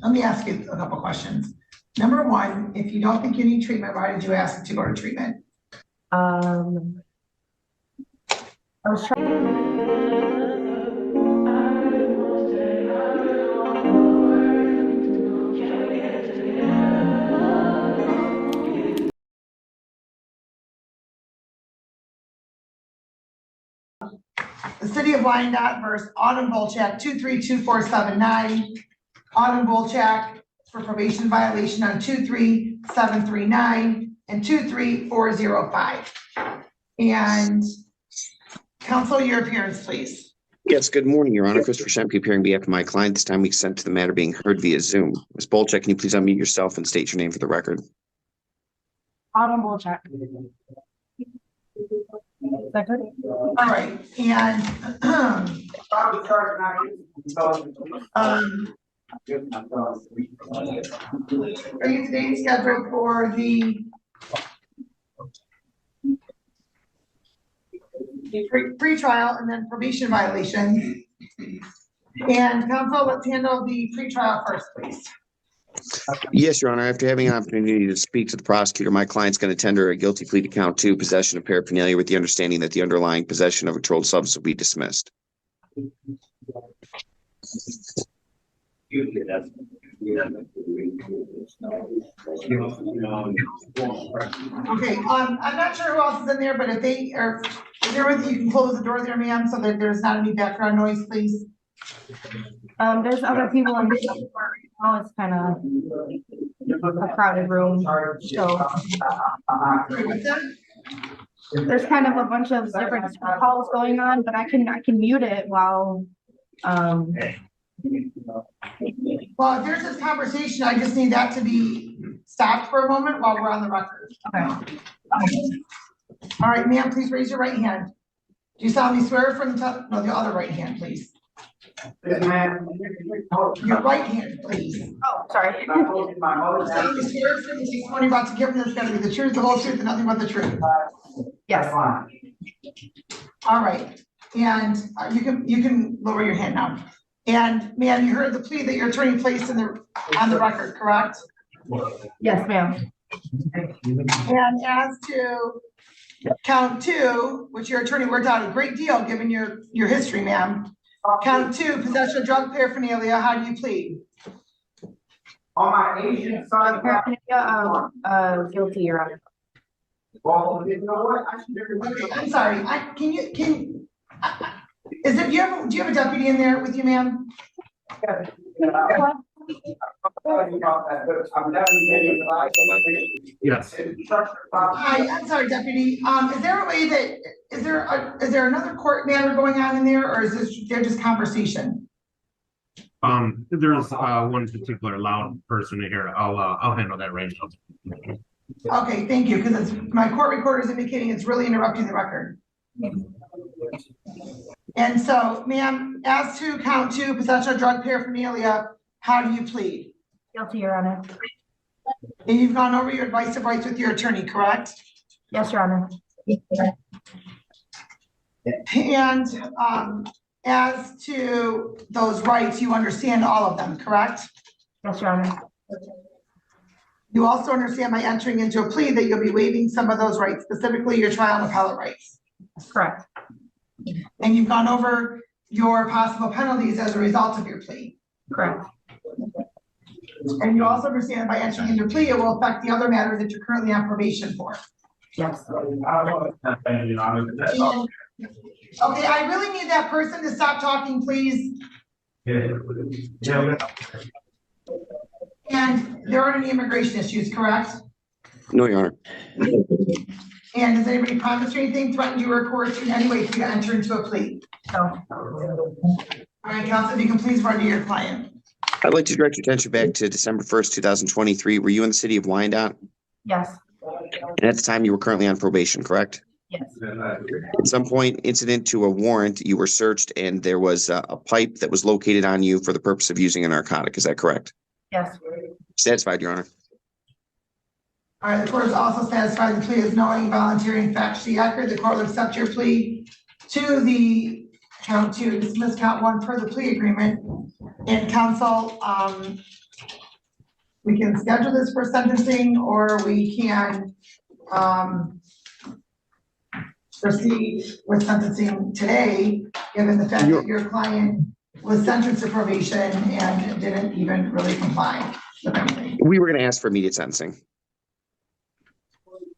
let me ask you a couple questions. Number one, if you don't think you need treatment, why did you ask to go to treatment? I was trying. The City of Wyandotte versus Autumn Volck, 232479. Autumn Volck for probation violation on 23739 and 23405. And counsel, your appearance, please. Yes, good morning, Your Honor. Christopher Shemke appearing on behalf of my client. This time we consent to the matter being heard via Zoom. Ms. Bolchak, can you please unmute yourself and state your name for the record? Autumn Volck. Second. All right, and are you today scheduled for the pre-trial and then probation violation? And counsel, let's handle the pre-trial first, please. Yes, Your Honor. After having an opportunity to speak to the prosecutor, my client's going to tender a guilty plea to count 2, possession of paraphernalia, with the understanding that the underlying possession of a controlled substance will be dismissed. Okay, I'm not sure who else is in there, but if they are there with you, you can close the door there, ma'am, so that there's not any background noise, please. There's other people in the now. It's kind of a crowded room, so there's kind of a bunch of different calls going on, but I can mute it while Well, if there's this conversation, I just need that to be stopped for a moment while we're on the record. okay. All right, ma'am, please raise your right hand. Do you solemnly swear from the top? No, the other right hand, please. Your right hand, please. Oh, sorry. Solemnly swear from the testimony about to give them this going to be the truth, the whole truth, and nothing but the truth. Yes. All right, and you can lower your hand now. And ma'am, you heard the plea that your attorney placed on the record, correct? Yes, ma'am. And as to count 2, which your attorney worked out a great deal given your history, ma'am. Count 2, possession of drug paraphernalia, how do you plead? On my Asian side, Paraphernalia, guilty, Your Honor. well, you know what? I should never. I'm sorry, do you have a deputy in there with you, ma'am? Yes. Hi, I'm sorry, deputy. Is there a way that, is there another court matter going on in there, or is there just conversation? There's one particular loud person in here. I'll handle that right now. Okay, thank you, because my court recorder is indicating it's really interrupting the record. And so, ma'am, as to count 2, possession of drug paraphernalia, how do you plead? Guilty, Your Honor. And you've gone over your advice of rights with your attorney, correct? Yes, Your Honor. And as to those rights, you understand all of them, correct? Yes, Your Honor. You also understand by entering into a plea that you'll be waiving some of those rights, specifically your trial and appellate rights. Correct. And you've gone over your possible penalties as a result of your plea. Correct. And you also understand by entering into a plea, it will affect the other matters that you're currently on probation for. Yes. And, okay, I really need that person to stop talking, please. And there aren't any immigration issues, correct? No, Your Honor. And has anybody promised you anything, threatened you, or coerced you in any way for you to enter into a plea? No. All right, counsel, if you can please run to your client. I'd like to direct your attention back to December 1st, 2023. Were you in the city of Wyandotte? Yes. And at the time you were currently on probation, correct? Yes. At some point, incident to a warrant, you were searched and there was a pipe that was located on you for the purpose of using a narcotic. Is that correct? Yes. Satisfied, Your Honor. All right, the court is also satisfied the plea is knowing, voluntary, and factually accurate. The court will accept your plea to the count 2, dismiss count 1 per the plea agreement. And counsel, we can schedule this for sentencing, or we can, proceed with sentencing today, given the fact that your client was sentenced to probation and didn't even really comply with everything. We were going to ask for immediate sentencing.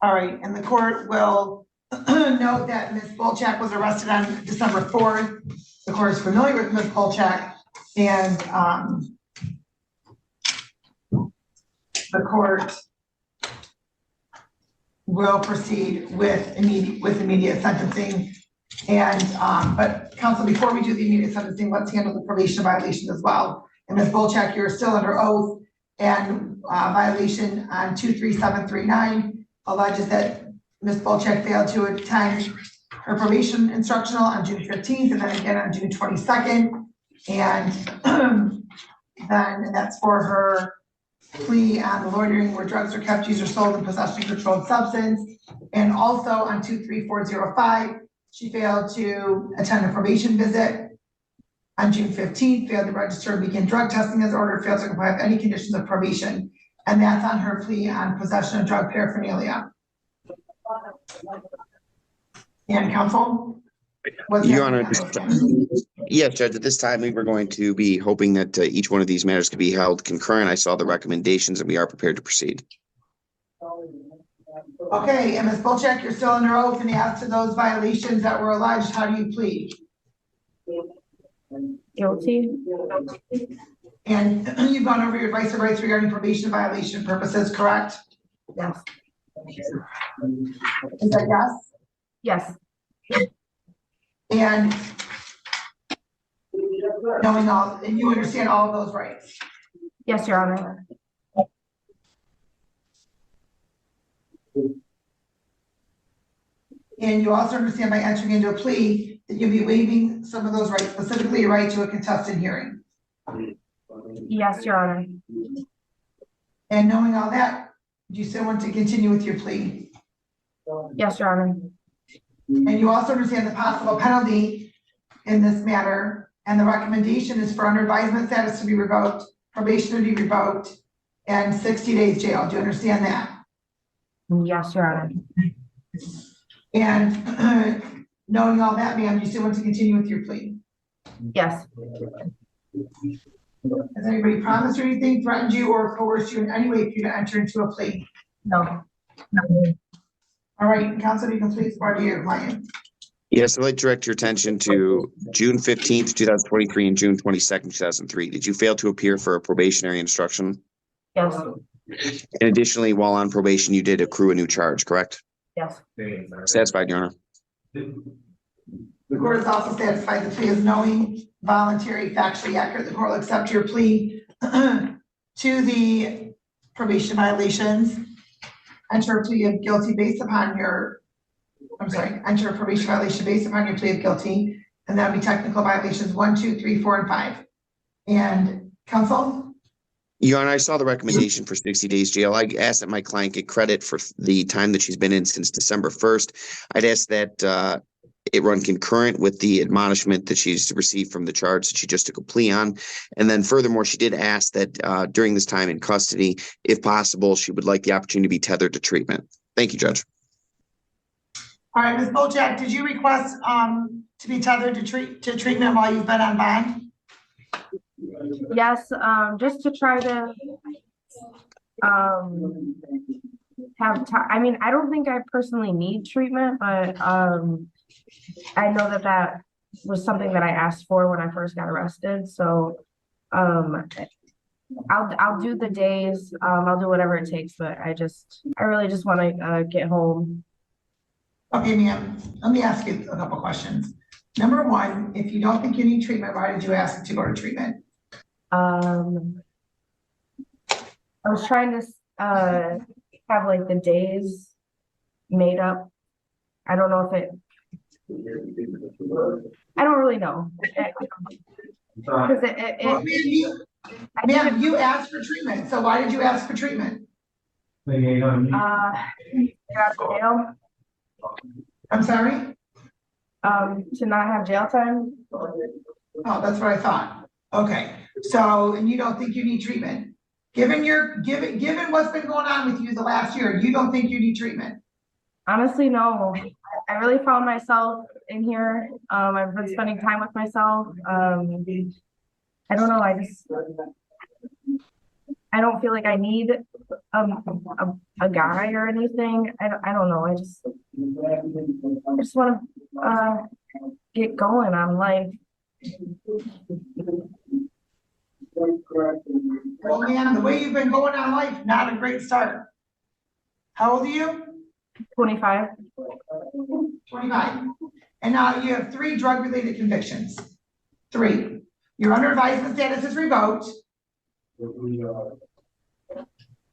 All right, and the court will note that Ms. Volck was arrested on December 4th. The court is familiar with Ms. Volck, and the court will proceed with immediate sentencing. And but counsel, before we do the immediate sentencing, let's handle the probation violation as well. And Ms. Volck, you're still under oath, and violation on 23739 alleges that Ms. Volck failed to attend her probation instructional on June 15th and then again on June 22nd. And then that's for her plea on loitering where drugs are kept, used, or sold, in possession of controlled substance. And also on 23405, she failed to attend a probation visit on June 15th, failed to register and begin drug testing as ordered, failed to comply with any conditions of probation. And that's on her plea on possession of drug paraphernalia. And counsel? Your Honor, yes, Judge, at this time, we were going to be hoping that each one of these matters could be held concurrent. I saw the recommendations and we are prepared to proceed. Okay, and Ms. Volck, you're still under oath, and as to those violations that were alleged, how do you plead? Guilty. And you've gone over your advice or rights regarding probation violation purposes, correct? Yes. Is that yes? Yes. And knowing all, and you understand all of those rights? Yes, Your Honor. And you also understand by entering into a plea that you'll be waiving some of those rights, specifically your right to a contested hearing? Yes, Your Honor. And knowing all that, do you still want to continue with your plea? Yes, Your Honor. And you also understand the possible penalty in this matter, and the recommendation is for under advisement status to be revoked, probation to be revoked, and 60 days jail. Do you understand that? Yes, Your Honor. And knowing all that, ma'am, you still want to continue with your plea? Yes. Has anybody promised you anything, threatened you, or coerced you in any way for you to enter into a plea? No. All right, counsel, you can please pardon your client. Yes, I'd like to direct your attention to June 15th, 2023 and June 22nd, 2003. Did you fail to appear for a probationary instruction? Yes. And additionally, while on probation, you did accrue a new charge, correct? Yes. Satisfied, Your Honor. The court is also satisfied the plea is knowing, voluntary, factually accurate. The court will accept your plea to the probation violations. Enter a plea of guilty based upon your, enter a probation violation based upon your plea of guilty, and that'll be technical violations 1, 2, 3, 4, and 5. And counsel? Your Honor, I saw the recommendation for 60 days jail. I asked that my client get credit for the time that she's been in since December 1st. I'd ask that it run concurrent with the admonishment that she's received from the charge that she just took a plea on. And then furthermore, she did ask that during this time in custody, if possible, she would like the opportunity to be tethered to treatment. Thank you, Judge. All right, Ms. Volck, did you request to be tethered to treatment while you've been on bond? Yes, just to try to have time. I mean, I don't think I personally need treatment, but I know that that was something that I asked for when I first got arrested. So I'll do the days, I'll do whatever it takes, but I really just want to get home. Okay, ma'am, let me ask you a couple questions. Number one, if you don't think you need treatment, why did you ask to go to treatment? I was trying to have like the days made up. I don't know if it, I don't really know. Because Well, ma'am, you asked for treatment, so why did you ask for treatment? Get out of jail. I'm sorry? To not have jail time. Oh, that's what I thought. Okay, so, and you don't think you need treatment? given what's been going on with you the last year, you don't think you need treatment? Honestly, no. I really found myself in here. I've been spending time with myself. I don't know. I don't feel like I need a guy or anything. I don't know. I just want to get going on life. Well, man, the way you've been going on life, not a great start. How old are you? 25. 25. And now you have 3 drug-related convictions. 3. Your under advisement status is revoked. You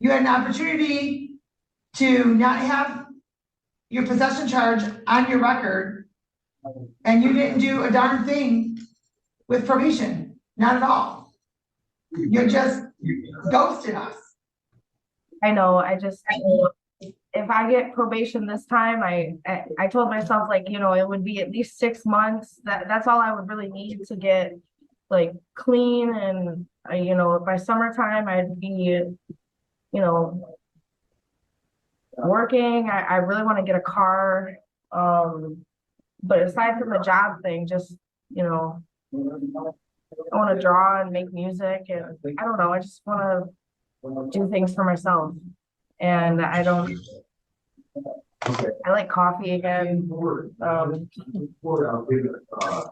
had an opportunity to not have your possession charge on your record, and you didn't do a darn thing with probation. Not at all. You're just ghosting us. I know. If I get probation this time, I told myself, like, you know, it would be at least 6 months. That's all I would really need to get like clean, and you know, by summertime I'd be, you know, working. I really want to get a car. But aside from the job thing, just, you know, I want to draw and make music, and I don't know. I just want to do things for myself, and I like coffee again. I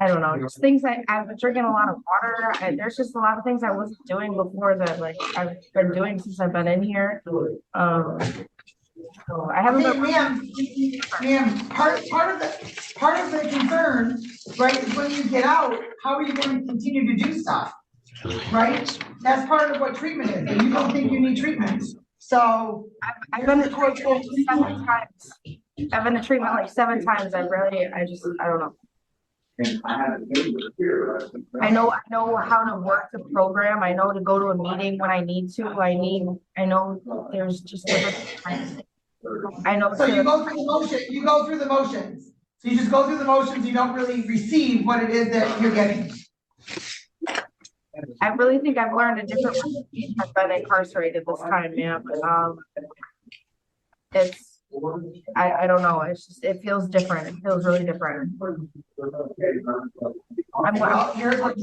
don't know, just things. I've been drinking a lot of water. There's just a lot of things I wasn't doing before that, like, I've been doing since I've been in here. So I haven't been. Ma'am, part of the concern, right, is when you get out, how are you going to continue to do stuff, right? That's part of what treatment is, and you don't think you need treatment. So I've been to treatment 7 times. I've been to treatment like 7 times. I don't know. I know how to work the program. I know to go to a meeting when I need to. I know there's just different times. I know. So you go through the motion. You go through the motions. So you just go through the motions. You don't really receive what it is that you're getting. I really think I've learned a different way. I've been incarcerated this time, ma'am. I don't know. It feels different. It feels really different. I'm willing to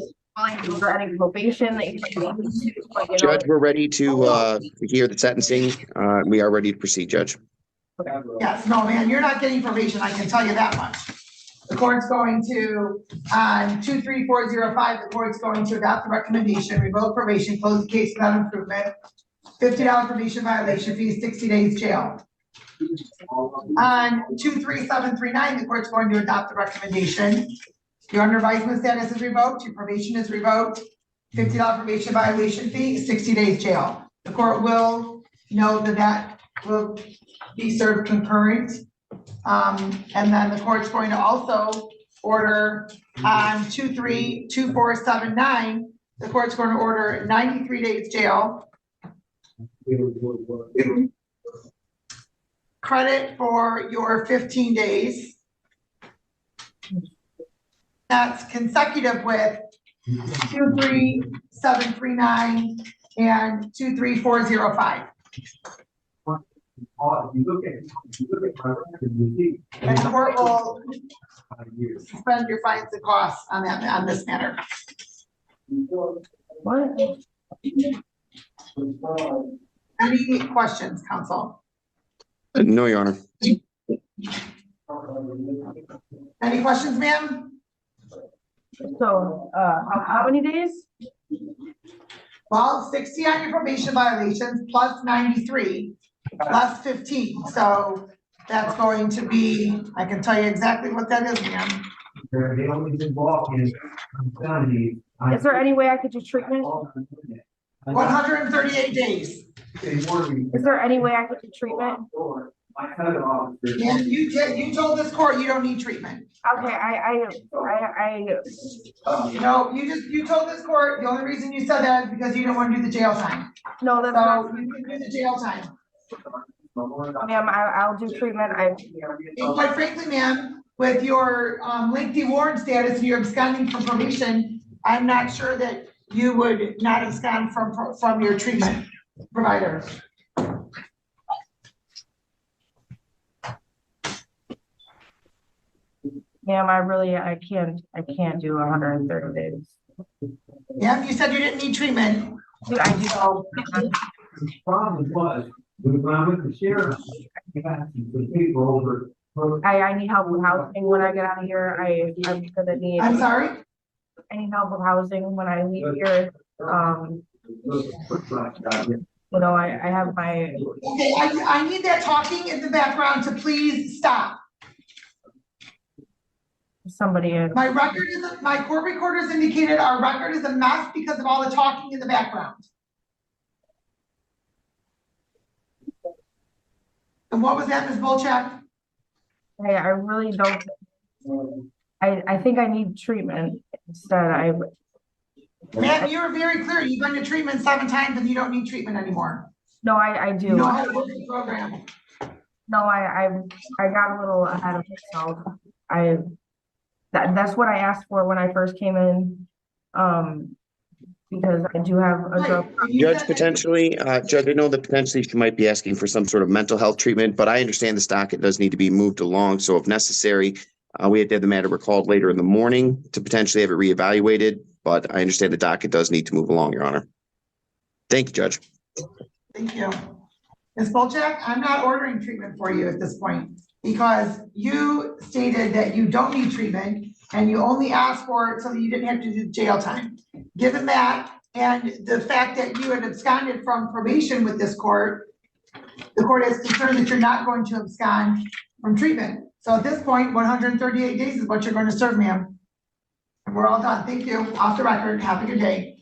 go any probation that you can leave me to, but, you know. Judge, we're ready to hear the sentencing. We are ready to proceed, Judge. Okay. Yes, no, man, you're not getting probation. I can tell you that much. The court's going to, on 23405, the court's going to adopt the recommendation, revoke probation, close the case without improvement, $50 probation violation fee, 60 days jail. On 23739, the court's going to adopt the recommendation. Your under advisement status is revoked, your probation is revoked, $50 probation violation fee, 60 days jail. The court will know that will be served concurrent. And then the court's going to also order on 232479, the court's going to order 93 days jail. Credit for your 15 days. That's consecutive with 23739 and 23405. And the court will suspend your fines and costs on this matter. What? Any questions, counsel? No, Your Honor. Any questions, ma'am? So, how many days? Well, 60 on your probation violations plus 93 plus 15. So that's going to be, I can tell you exactly what that is, ma'am. Is there any way I could do treatment? 138 days. Is there any way I could do treatment? And you told this court you don't need treatment. Okay, No, you told this court, the only reason you said that is because you didn't want to do the jail time. no, that's not. So you can do the jail time. Ma'am, I'll do treatment. And quite frankly, ma'am, with your lengthy warrant status and you're absconding from probation, I'm not sure that you would not abscond from your treatment. provider. Ma'am, I can't do 130 days. Yeah, you said you didn't need treatment. I do. The problem was, when I went to sheriff, I got some people over. I need help with housing when I get out of here. I'm gonna need, I'm sorry? I need help with housing when I leave here. You know, I have my, Okay, I need that talking in the background to please stop. somebody in. My record is, my court recorders indicated our record is a mess because of all the talking in the background. And what was that, Ms. Volck? I really don't. I think I need treatment instead. Ma'am, you were very clear. You've been to treatment 7 times and you don't need treatment anymore. No, I do. You know how to work the program. No, I got a little ahead of myself. That's what I asked for when I first came in. Because I do have a drug. Judge, potentially, Judge, I know that potentially she might be asking for some sort of mental health treatment, but I understand this docket does need to be moved along. So if necessary, we have to have the matter recalled later in the morning to potentially have it reevaluated. But I understand the docket does need to move along, Your Honor. Thank you, Judge. Thank you. Ms. Volck, I'm not ordering treatment for you at this point because you stated that you don't need treatment and you only asked for it so that you didn't have to do jail time. Given that and the fact that you had absconded from probation with this court, the court is concerned that you're not going to abscond from treatment. So at this point, 138 days is what you're going to serve, ma'am. And we're all done. Thank you. Off the record. Have a good day.